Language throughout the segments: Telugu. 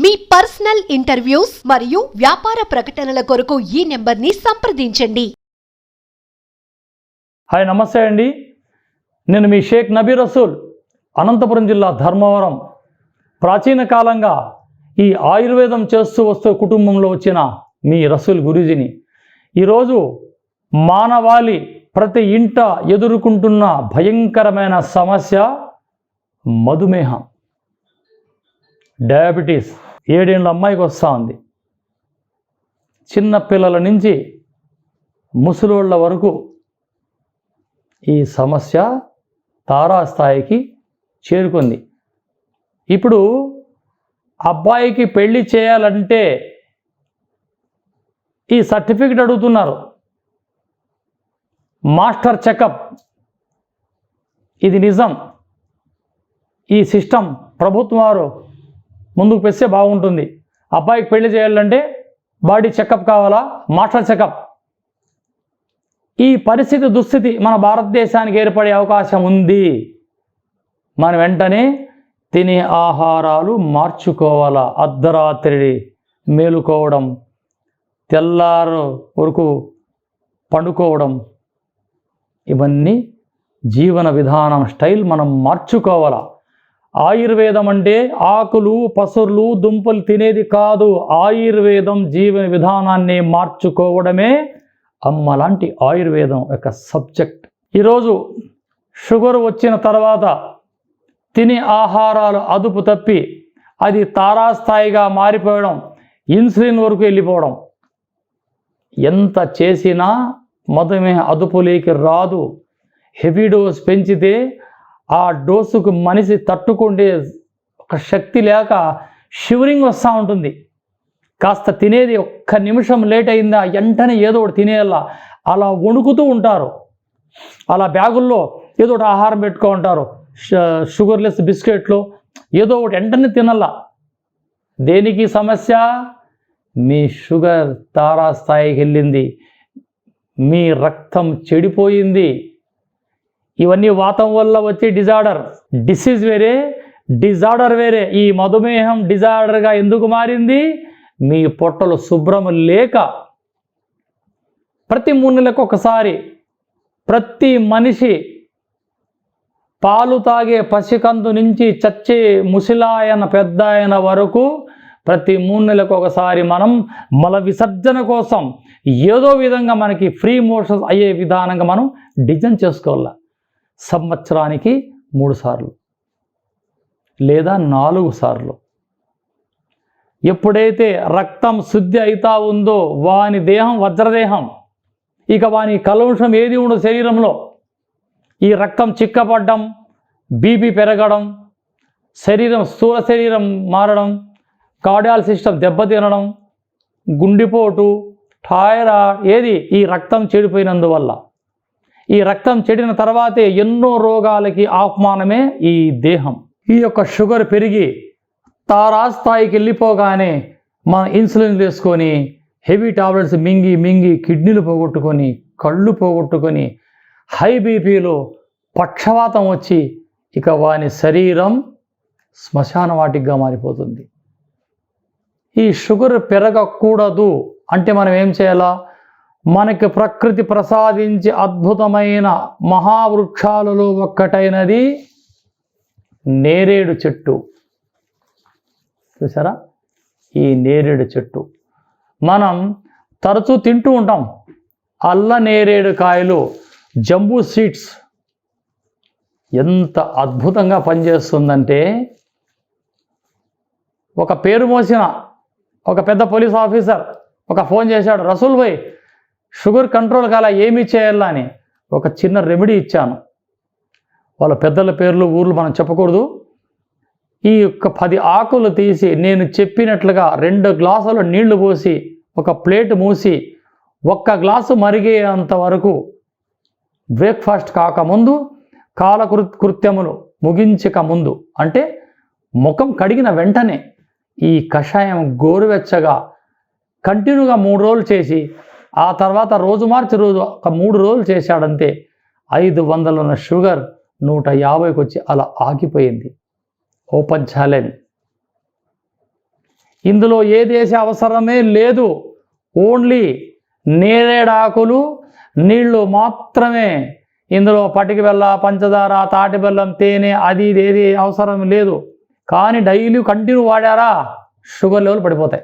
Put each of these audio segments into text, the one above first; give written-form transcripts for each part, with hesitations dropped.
మీ పర్సనల్ ఇంటర్వ్యూస్ మరియు వ్యాపార ప్రకటనల కొరకు ఈ నెంబర్ని సంప్రదించండి. హాయ్, నమస్తే అండి. నేను మీ షేక్ నబీ రసూల్, అనంతపురం జిల్లా ధర్మవరం. ప్రాచీన కాలంగా ఈ ఆయుర్వేదం చేస్తూ వస్తూ కుటుంబంలో వచ్చిన మీ రసూల్ గురూజీని. ఈరోజు మానవాళి ప్రతి ఇంట ఎదుర్కొంటున్న భయంకరమైన సమస్య మధుమేహం, డయాబెటీస్. 7 ఏళ్ళ అమ్మాయికి వస్తూ ఉంది. చిన్న పిల్లల నుంచి ముసలోళ్ళ వరకు ఈ సమస్య తారాస్థాయికి చేరుకుంది. ఇప్పుడు అబ్బాయికి పెళ్లి చేయాలంటే ఈ సర్టిఫికెట్ అడుగుతున్నారు, మాస్టర్ చెకప్. ఇది నిజం. ఈ సిస్టమ్ ప్రభుత్వం వారు ముందుకు పెస్తే బాగుంటుంది. అబ్బాయికి పెళ్లి చేయాలంటే బాడీ చెకప్ కావాలా, మాస్టర్ చెకప్. ఈ పరిస్థితి దుస్థితి మన భారతదేశానికి ఏర్పడే అవకాశం ఉంది. మనం వెంటనే తినే ఆహారాలు మార్చుకోవాలా. అర్ధరాత్రి మేలుకోవడం, తెల్లారు వరకు పండుకోవడం, ఇవన్నీ జీవన విధానం స్టైల్ మనం మార్చుకోవాలా. ఆయుర్వేదం అంటే ఆకులు, పసర్లు, దుంపలు తినేది కాదు. ఆయుర్వేదం జీవన విధానాన్ని మార్చుకోవడమే అమ్మ లాంటి ఆయుర్వేదం యొక్క సబ్జెక్ట్. ఈరోజు షుగర్ వచ్చిన తర్వాత తినే ఆహారాలు అదుపు తప్పి అది తారాస్థాయిగా మారిపోవడం, ఇన్సులిన్ వరకు వెళ్ళిపోవడం. ఎంత చేసినా మధుమేహ అదుపులోకి రాదు. హెవీ డోస్ పెంచితే ఆ డోసుకు మనిషి తట్టుకుంటే ఒక శక్తి లేక షివరింగ్ వస్తూ ఉంటుంది. కాస్త తినేది ఒక్క నిమిషం లేట్ అయిందా వెంటనే ఏదో ఒకటి తినేయాలా, అలా వణుకుతూ ఉంటారు. అలా బ్యాగుల్లో ఏదో ఒకటి ఆహారం పెట్టుకో ఉంటారు, షుగర్లెస్ బిస్కెట్లు ఏదో ఒకటి వెంటనే తినాలా. దేనికి సమస్య? మీ షుగర్ తారాస్థాయికి వెళ్ళింది, మీ రక్తం చెడిపోయింది. ఇవన్నీ వాతం వల్ల వచ్చే డిజార్డర్. డిసీజ్ వేరే, డిజార్డర్ వేరే. ఈ మధుమేహం డిజార్డర్గా ఎందుకు మారింది? మీ పొట్టలు శుభ్రం లేక. ప్రతి 3 నెలలకు ఒకసారి ప్రతి మనిషి పాలు తాగే పసికందు నుంచి చచ్చే ముసిలాయన పెద్ద ఆయన వరకు ప్రతి 3 నెలలకు ఒకసారి మనం మల విసర్జన కోసం ఏదో విధంగా మనకి ఫ్రీ మోషన్స్ అయ్యే విధానంగా మనం డిజైన్ చేసుకోవాలి. సంవత్సరానికి 3 సార్లు లేదా 4 సార్లు. ఎప్పుడైతే రక్తం శుద్ధి అవుతా ఉందో వాని దేహం వజ్రదేహం. ఇక వాని కలుషం ఏది ఉండదు శరీరంలో. ఈ రక్తం చిక్కపడడం, బీపీ పెరగడం, స్థూల శరీరం మారడం, కార్డియాల్ సిస్టమ్ దెబ్బతినడం, గుండెపోటు, థైరాయిడ్, ఏది ఈ రక్తం చెడిపోయినందువల్ల. ఈ రక్తం చెడిన తర్వాతే ఎన్నో రోగాలకి ఆహ్వానమే ఈ దేహం. ఈ యొక్క షుగర్ పెరిగి తారాస్థాయికి వెళ్ళిపోగానే మన ఇన్సులిన్ వేసుకొని హెవీ టాబ్లెట్స్ మింగి కిడ్నీలు పోగొట్టుకొని, కళ్ళు పోగొట్టుకొని, హై బీపీలో పక్షవాతం వచ్చి ఇక వాని శరీరం శ్మశాన వాటిగా మారిపోతుంది. ఈ షుగర్ పెరగకూడదు అంటే మనం ఏం చేయాలా? మనకి ప్రకృతి ప్రసాదించి అద్భుతమైన మహావృక్షాలలో ఒక్కటైనది నేరేడు చెట్టు. చూసారా? ఈ నేరేడు చెట్టు మనం తరచూ తింటూ ఉంటాం. అల్ల నేరేడు కాయలు, జంబూ సీడ్స్ ఎంత అద్భుతంగా పనిచేస్తుందంటే, ఒక పేరు మోసిన ఒక పెద్ద పోలీస్ ఆఫీసర్ ఒక ఫోన్ చేశాడు, రసూల్ భాయ్ షుగర్ కంట్రోల్ కాల ఏమి చేయాలా అని. ఒక చిన్న రెమెడీ ఇచ్చాను. వాళ్ళ పెద్దల పేర్లు ఊర్లు మనం చెప్పకూడదు. ఈ యొక్క 10 ఆకులు తీసి నేను చెప్పినట్లుగా 2 గ్లాసుల నీళ్లు పోసి ఒక ప్లేట్ మూసి 1 గ్లాసు మరిగేంత వరకు బ్రేక్ఫాస్ట్ కాకముందు, కాలకృత్యములు ముగించక ముందు, అంటే ముఖం కడిగిన వెంటనే ఈ కషాయం గోరువెచ్చగా కంటిన్యూగా 3 రోజులు చేసి ఆ తర్వాత రోజు మార్చి రోజు ఒక 3 రోజులు చేశాడంతే 500 ఉన్న షుగర్ 150కి వచ్చి అలా ఆగిపోయింది. Open challenge. ఇందులో ఏది వేసే అవసరమే లేదు. ఓన్లీ నేరేడాకులు, నీళ్లు మాత్రమే. ఇందులో పటిక బెల్ల, పంచదార, తాటి బెల్లం, తేనె అది ఇది ఏది అవసరం లేదు. కానీ డైలీ కంటిన్యూ వాడారా షుగర్ లెవెల్ పడిపోతాయి.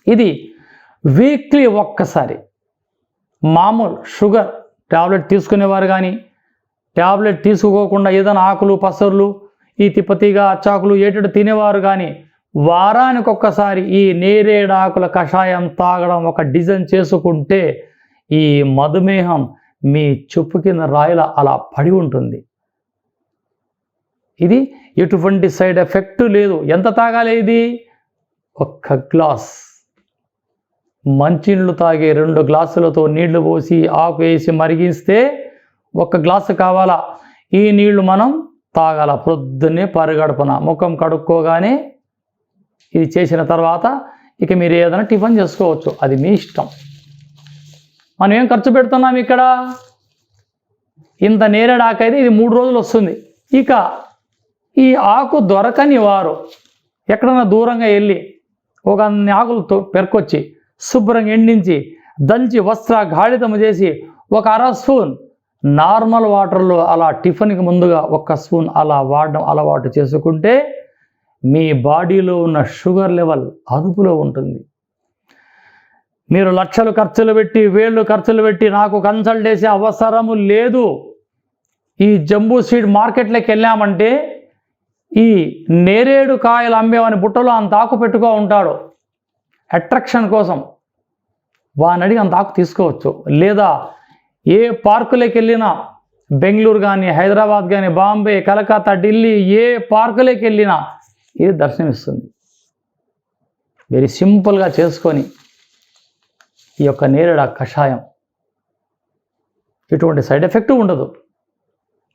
ఇది వీక్లీ ఒక్కసారి. మామూలు షుగర్ ట్యాబ్లెట్ తీసుకునేవారు కానీ, ట్యాబ్లెట్ తీసుకోకుండా ఏదైనా ఆకులు, పసర్లు, ఈ తిప్పతీగ, అచ్చాకులు ఏటట్టు తినేవారు కానీ వారానికి ఒక్కసారి ఈ నేరేడాకుల కషాయం తాగడం ఒక డిజైన్ చేసుకుంటే ఈ మధుమేహం మీ చెప్పు కింద రాయిలా అలా పడి ఉంటుంది. ఇది ఎటువంటి సైడ్ ఎఫెక్ట్ లేదు. ఎంత తాగాలి ఇది? ఒక్క గ్లాస్ మంచినీళ్ళు తాగే 2 గ్లాసులతో నీళ్లు పోసి ఆకు వేసి మరిగిస్తే 1 గ్లాసు కావాలా. ఈ నీళ్లు మనం తాగాల ప్రొద్దున్నే పరిగడుపున ముఖం కడుక్కోగానే. ఇది చేసిన తర్వాత ఇక మీరు ఏదైనా టిఫిన్ చేసుకోవచ్చు, అది మీ ఇష్టం. మనం ఏం ఖర్చు పెడుతున్నాం ఇక్కడ? ఇంత నేరేడాకు అయితే ఇది 3 రోజులు వస్తుంది. ఇక ఈ ఆకు దొరకని వారు ఎక్కడన్నా దూరంగా వెళ్ళి ఒక అన్ని ఆకులతో పెరుకొచ్చి శుభ్రంగా ఎండించి దంచి వస్త్ర గాళితము చేసి 1 అర స్పూన్ నార్మల్ వాటర్లో అలా టిఫిన్కి ముందుగా 1 స్పూన్ అలా వాడడం అలవాటు చేసుకుంటే మీ బాడీలో ఉన్న షుగర్ లెవెల్ అదుపులో ఉంటుంది. మీరు లక్షలు ఖర్చులు పెట్టి, వేళ్ళు ఖర్చులు పెట్టి నాకు కన్సల్ట్ చేసే అవసరము లేదు. ఈ జంబూ సీడ్ మార్కెట్లోకి వెళ్ళామంటే ఈ నేరేడు కాయలు అమ్మేవని బుట్టలో అంత ఆకు పెట్టుకో ఉంటాడు అట్రాక్షన్ కోసం. వాని అడిగి అంత ఆకు తీసుకోవచ్చు. లేదా ఏ పార్కులోకి వెళ్ళినా, బెంగళూరు కానీ, హైదరాబాద్ కానీ, బాంబే, కలకత్తా, ఢిల్లీ, ఏ పార్కులోకి వెళ్ళినా ఇది దర్శనమిస్తుంది. వెరీ సింపుల్గా చేసుకొని ఈ యొక్క నేరేడు కషాయం ఎటువంటి సైడ్ ఎఫెక్ట్ ఉండదు.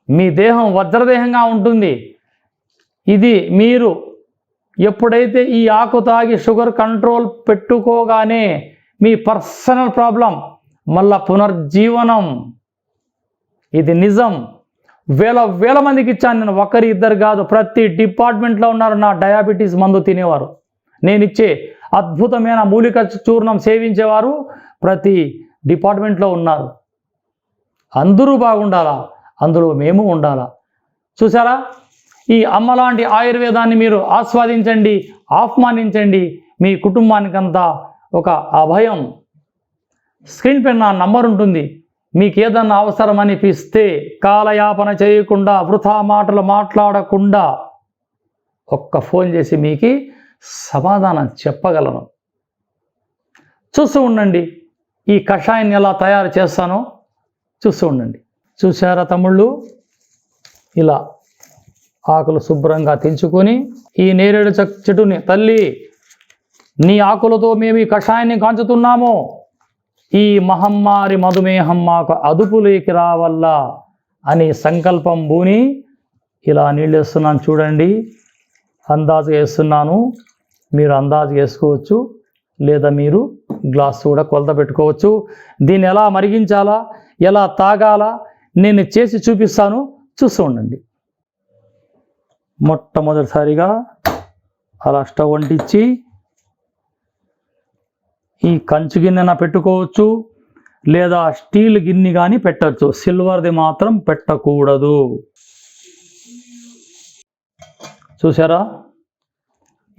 మీ దేహం వజ్రదేహంగా ఉంటుంది. ఇది మీరు ఎప్పుడైతే ఈ ఆకు తాగి షుగర్ కంట్రోల్ పెట్టుకోగానే మీ పర్సనల్ ప్రాబ్లం మళ్ళా పునర్జీవనం. ఇది నిజం. వేల మందికి ఇచ్చాను నేను, 1 2 కాదు. ప్రతి డిపార్ట్మెంట్లో ఉన్నారు నా డయాబెటీస్ మందు తినేవారు. నేను ఇచ్చే అద్భుతమైన మూలిక చూర్ణం సేవించేవారు ప్రతి డిపార్ట్మెంట్లో ఉన్నారు. అందరూ బాగుండాలా, అందులో మేము ఉండాలా. చూసారా? ఈ అమ్మలాంటి ఆయుర్వేదాన్ని మీరు ఆస్వాదించండి, ఆహ్వానించండి. మీ కుటుంబానికంతా ఒక అభయం. స్క్రీన్ పైన నా నంబర్ ఉంటుంది. మీకు ఏదన్నా అవసరం అనిపిస్తే కాలయాపన చేయకుండా, వృథా మాటలు మాట్లాడకుండా ఒక్క ఫోన్ చేసి మీకు సమాధానం చెప్పగలను. చూస్తూ ఉండండి ఈ కషాయాన్ని ఎలా తయారు చేస్తానో చూస్తూ ఉండండి. చూసారా తమ్ముళ్ళు? ఇలా ఆకులు శుభ్రంగా తెంచుకొని ఈ నేరేడు చెట్టుని, తల్లి నీ ఆకులతో మేము ఈ కషాయాన్ని కాంచుతున్నాము, ఈ మహమ్మారి మధుమేహం మాకు అదుపులోకి రావల్లా అని సంకల్పం బూని ఇలా నీళ్ళు వేస్తున్నాను. చూడండి, అందాజుగా వేస్తున్నాను. మీరు అందాజుగా వేసుకోవచ్చు, లేదా మీరు గ్లాస్ కూడా కొలత పెట్టుకోవచ్చు. దీన్ని ఎలా మరిగించాలా, ఎలా తాగాలా నేను చేసి చూపిస్తాను. చూస్తూ ఉండండి. మొట్టమొదటిసారిగా అలా స్టవ్ అంటించి ఈ కంచు గిన్నెన పెట్టుకోవచ్చు, లేదా స్టీల్ గిన్నె కానీ పెట్టచ్చు. సిల్వర్ది మాత్రం పెట్టకూడదు. చూసారా?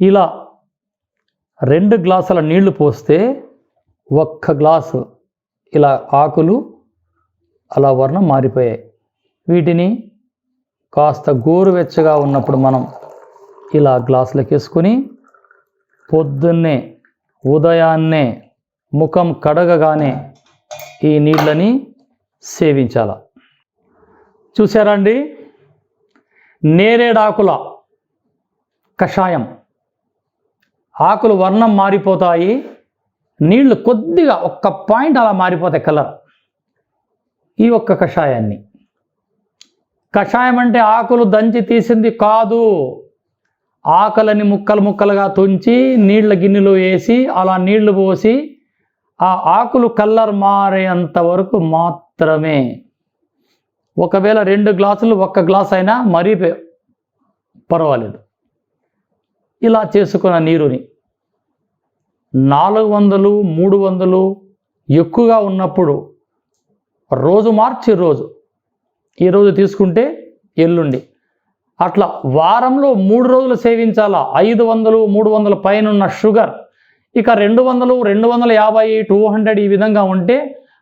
ఇలా 2 గ్లాసుల నీళ్లు పోస్తే 1 గ్లాసు ఇలా ఆకులు అలా వర్ణం మారిపోయాయి. వీటిని కాస్త గోరువెచ్చగా ఉన్నప్పుడు మనం ఇలా గ్లాసులకు వేసుకొని పొద్దున్నే ఉదయాన్నే ముఖం కడగగానే ఈ నీళ్ళని సేవించాల. చూసారా అండి? నేరేడాకుల కషాయం. ఆకులు వర్ణం మారిపోతాయి, నీళ్లు కొద్దిగా 1 పాయింట్ అలా మారిపోతాయి కలర్. ఈ ఒక్క కషాయాన్ని, కషాయం అంటే ఆకులు దంచి తీసింది కాదు. ఆకులని ముక్కలు ముక్కలుగా తుంచి నీళ్ల గిన్నెలో వేసి అలా నీళ్లు పోసి ఆ ఆకులు కలర్ మారేంత వరకు మాత్రమే. ఒకవేళ 2 గ్లాసులు 1 గ్లాస్ అయినా మరీ పర్వాలేదు. ఇలా చేసుకున్న నీరుని 400, 300 ఎక్కువగా ఉన్నప్పుడు రోజు మార్చి రోజు, ఈరోజు తీసుకుంటే ఎల్లుండి, అట్లా వారంలో 3 రోజులు సేవించాలా. 500, 300 పైన ఉన్న షుగర్ ఇక 200, 250, 200 ఈ విధంగా ఉంటే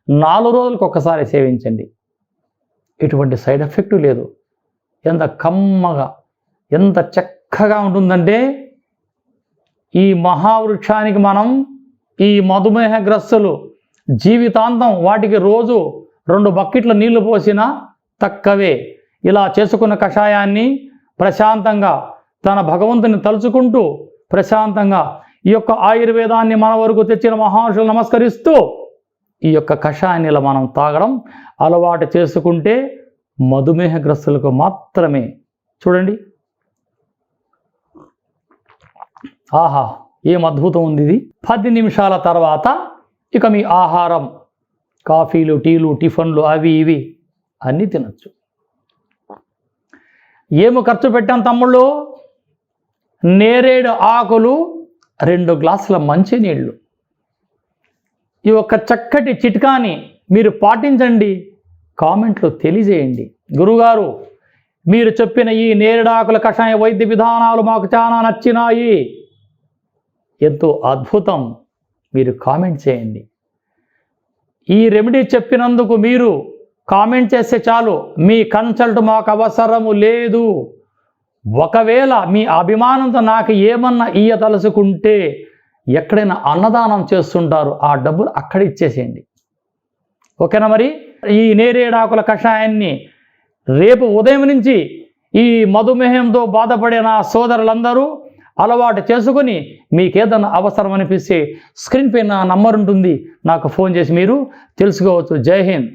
4 రోజులకు ఒక్కసారి సేవించండి. ఎటువంటి సైడ్ ఎఫెక్ట్ లేదు. ఎంత కమ్మగా, ఎంత చక్కగా ఉంటుందంటే ఈ మహావృక్షానికి మనం, ఈ మధుమేహగ్రస్తులు జీవితాంతం వాటికి రోజు 2 బకెట్ల నీళ్లు పోసినా తక్కవే. ఇలా చేసుకున్న కషాయాన్ని ప్రశాంతంగా తన భగవంతుని తలుచుకుంటూ ప్రశాంతంగా ఈ యొక్క ఆయుర్వేదాన్ని మన వరకు తెచ్చిన మహాశులు నమస్కరిస్తూ ఈ యొక్క కషాయాన్ని ఇలా మనం తాగడం అలవాటు చేసుకుంటే మధుమేహగ్రస్తులకు మాత్రమే. చూడండి, ఆహా ఏం అద్భుతం ఉంది ఇది. 10 నిమిషాల తర్వాత ఇక మీ ఆహారం, కాఫీలు, టీలు, టిఫిన్లు అవి ఇవి అన్నీ తినచ్చు. ఏమో ఖర్చు పెట్టాం తమ్ముళ్ళు, నేరేడు ఆకులు, 2 గ్లాసుల మంచినీళ్ళు. ఈ ఒక్క చక్కటి చిట్కాని మీరు పాటించండి, కామెంట్లో తెలియజేయండి. గురుగారు మీరు చెప్పిన ఈ నేరేడాకుల కషాయ వైద్య విధానాలు మాకు చాలా నచ్చినాయి, ఎంతో అద్భుతం, మీరు కామెంట్ చేయండి. ఈ రెమెడీ చెప్పినందుకు మీరు కామెంట్ చేస్తే చాలు, మీ కన్సల్ట్ మాకు అవసరము లేదు. ఒకవేళ మీ అభిమానంతో నాకు ఏమన్నా ఇయ్యదలుచుకుంటే ఎక్కడైనా అన్నదానం చేస్తుంటారు, ఆ డబ్బులు అక్కడ ఇచ్చేసేయండి. ఓకేనా? మరి ఈ నేరేడాకుల కషాయాన్ని రేపు ఉదయం నుంచి ఈ మధుమేహంతో బాధపడే నా సోదరులందరూ అలవాటు చేసుకుని మీకేదన్నా అవసరం అనిపిస్తే స్క్రీన్ పైన నంబర్ ఉంటుంది, నాకు ఫోన్ చేసి మీరు తెలుసుకోవచ్చు. జై హింద్.